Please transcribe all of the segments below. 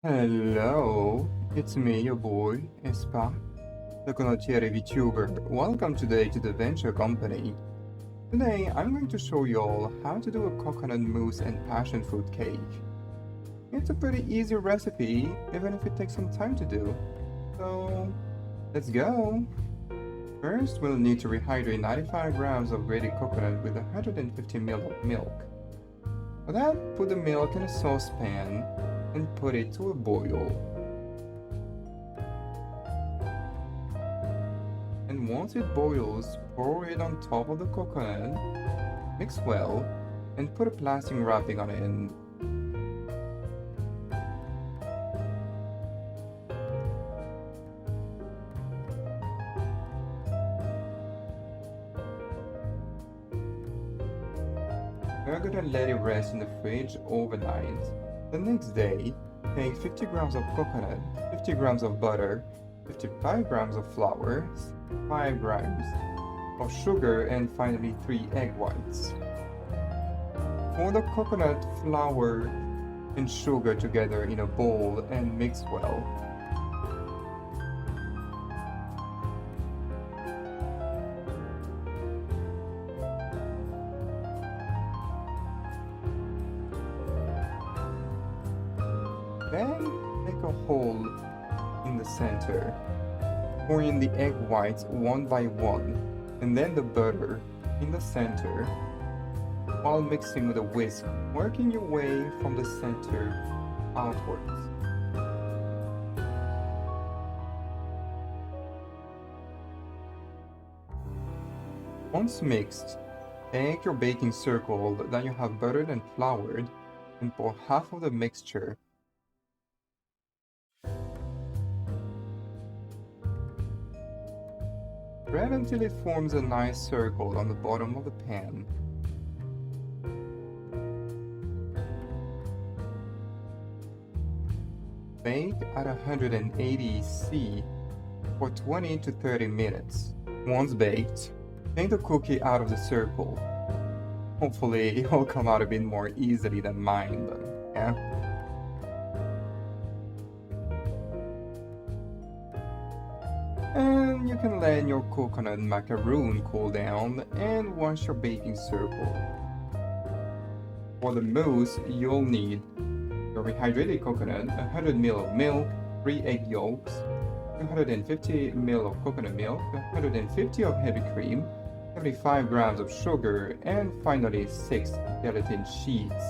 Hello, it's me, your boy, Espa, the condottiere VTuber. Welcome today to the Venture Company. Today, I'm going to show you all how to do a coconut mousse and passion fruit cake. It's a pretty easy recipe, even if it takes some time to do. So, let's go! First, we'll need to rehydrate 95 grams of grated coconut with 150 ml of milk. For that, put the milk in a saucepan and put it to a boil. And once it boils, pour it on top of the coconut, mix well, and put a plastic wrapping on it. We're gonna let it rest in the fridge overnight. The next day, take 50 grams of coconut, 50 grams of butter, 55 grams of flour, 5 grams of sugar, and finally 3 egg whites. Pour the coconut, flour, and sugar together in a bowl and mix well. Then make a hole in the center. Pour in the egg whites one by one, and then the butter in the center, while mixing with a whisk, working your way from the center outwards. Once mixed, take your baking circle that you have buttered and floured and pour half of the mixture. Spread until it forms a nice circle on the bottom of the pan. Bake at 180 C for 20 to 30 minutes. Once baked, take the cookie out of the circle. Hopefully it will come out a bit more easily than mine, but yeah. And you can let your coconut macaroon cool down and wash your baking circle. For the mousse, you'll need your rehydrated coconut, 100 ml of milk, 3 egg yolks, 250 ml of coconut milk, 150 of heavy cream, 75 grams of sugar, and finally 6 gelatin sheets.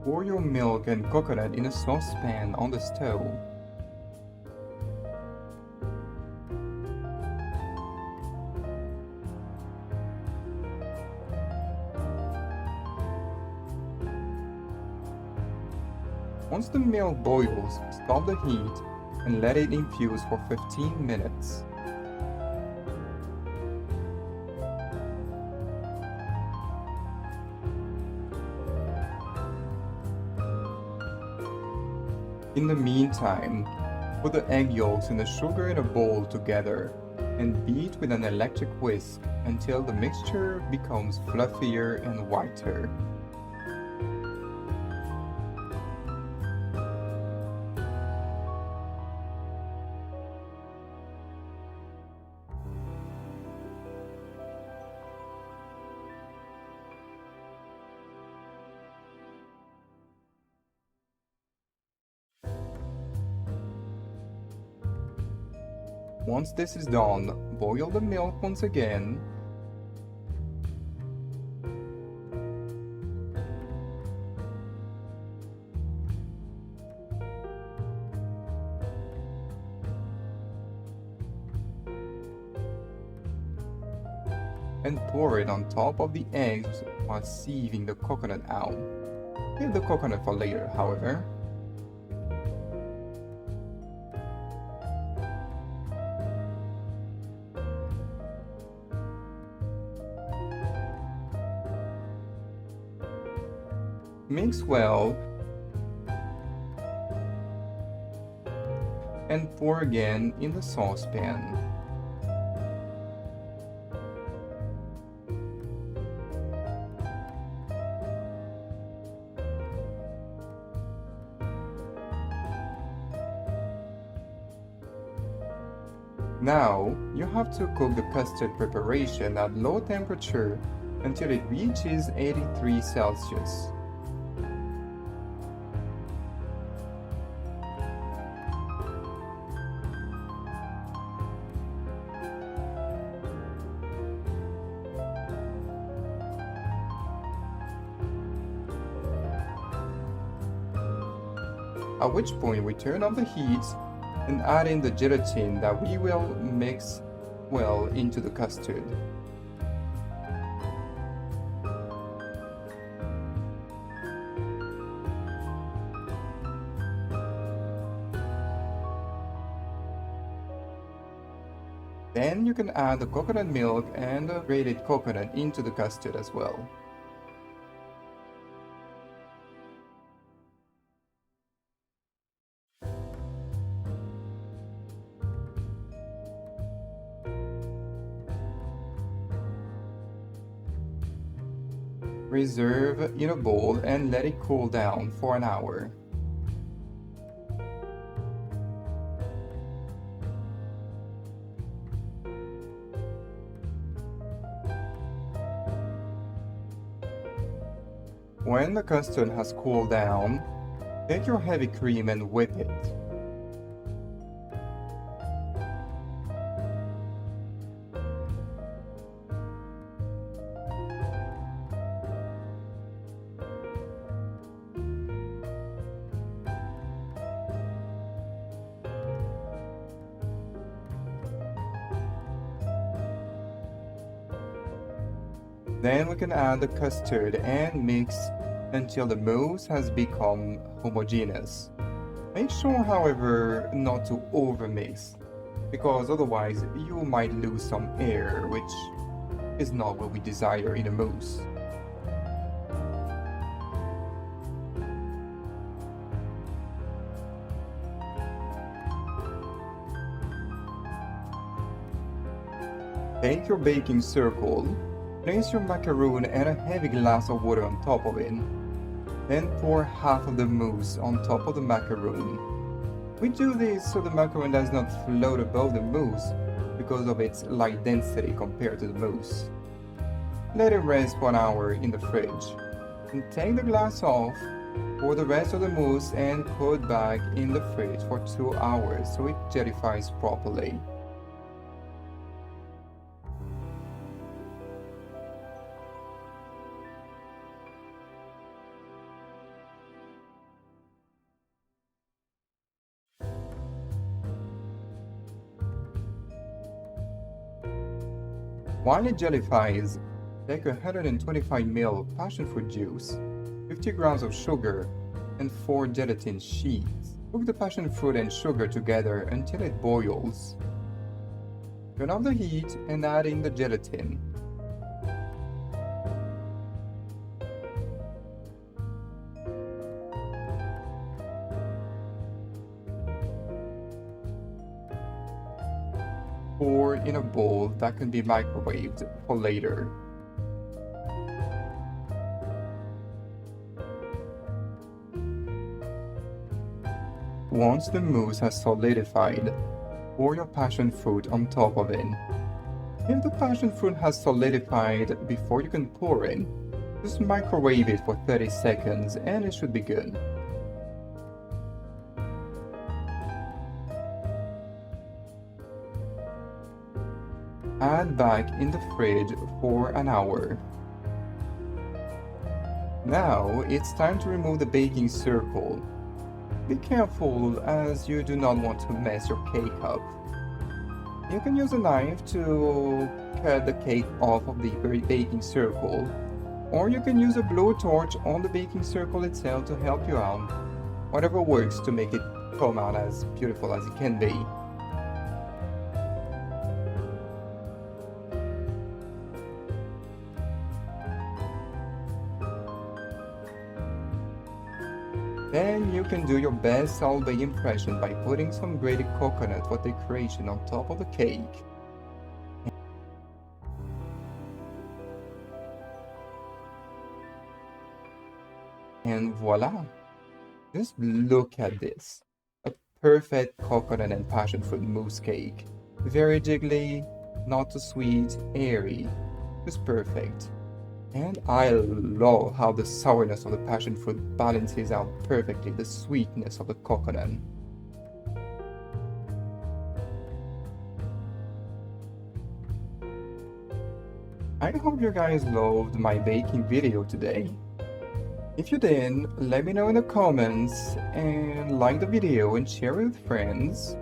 Pour your milk and coconut in a saucepan on the stove. Once the milk boils, stop the heat and let it infuse for 15 minutes. In the meantime, put the egg yolks and the sugar in a bowl together and beat with an electric whisk until the mixture becomes fluffier and whiter. Once this is done, boil the milk once again. And pour it on top of the eggs while sieving the coconut out. Save the coconut for later, however. Mix well and pour again in the saucepan. Now, you have to cook the custard preparation at low temperature until it reaches 83 Celsius. At which point we turn off the heat and add in the gelatin that we will mix well into the custard. Then you can add the coconut milk and the grated coconut into the custard as well. Reserve in a bowl and let it cool down for an hour. When the custard has cooled down, take your heavy cream and whip it. Then we can add the custard and mix until the mousse has become homogeneous. Make sure, however, not to overmix, because otherwise you might lose some air, which is not what we desire in a mousse. Take your baking circle. Place your macaroon and a heavy glass of water on top of it. Then pour half of the mousse on top of the macaroon. We do this so the macaroon does not float above the mousse because of its light density compared to the mousse. Let it rest for an hour in the fridge. And take the glass off, pour the rest of the mousse and put back in the fridge for 2 hours so it jellifies properly. While it jellifies, take 125 ml of passion fruit juice, 50 grams of sugar, and 4 gelatin sheets. Cook the passion fruit and sugar together until it boils. Turn off the heat and add in the gelatin. Pour in a bowl that can be microwaved for later. Once the mousse has solidified, pour your passion fruit on top of it. If the passion fruit has solidified before you can pour it, just microwave it for 30 seconds and it should be good. Add back in the fridge for an hour. Now it's time to remove the baking circle. Be careful as you do not want to mess your cake up. You can use a knife to cut the cake off of the baking circle, or you can use a blowtorch on the baking circle itself to help you out. Whatever works to make it come out as beautiful as it can be. Then you can do your best solvay impression by putting some grated coconut for decoration on top of the cake. And voila! Just look at this. A perfect coconut and passion fruit mousse cake. Very jiggly, not too sweet, airy, just perfect. And I love how the sourness of the passion fruit balances out perfectly the sweetness of the coconut. I hope you guys loved my baking video today. If you did, let me know in the comments and like the video and share it with friends.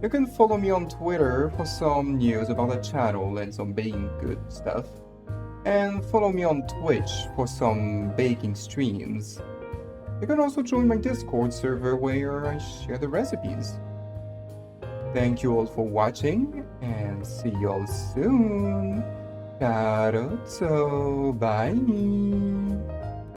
You can follow me on Twitter for some news about the channel and some baking good stuff. And follow me on Twitch for some baking streams. You can also join my Discord server where I share the recipes. Thank you all for watching and see you all soon. Ciao, bye.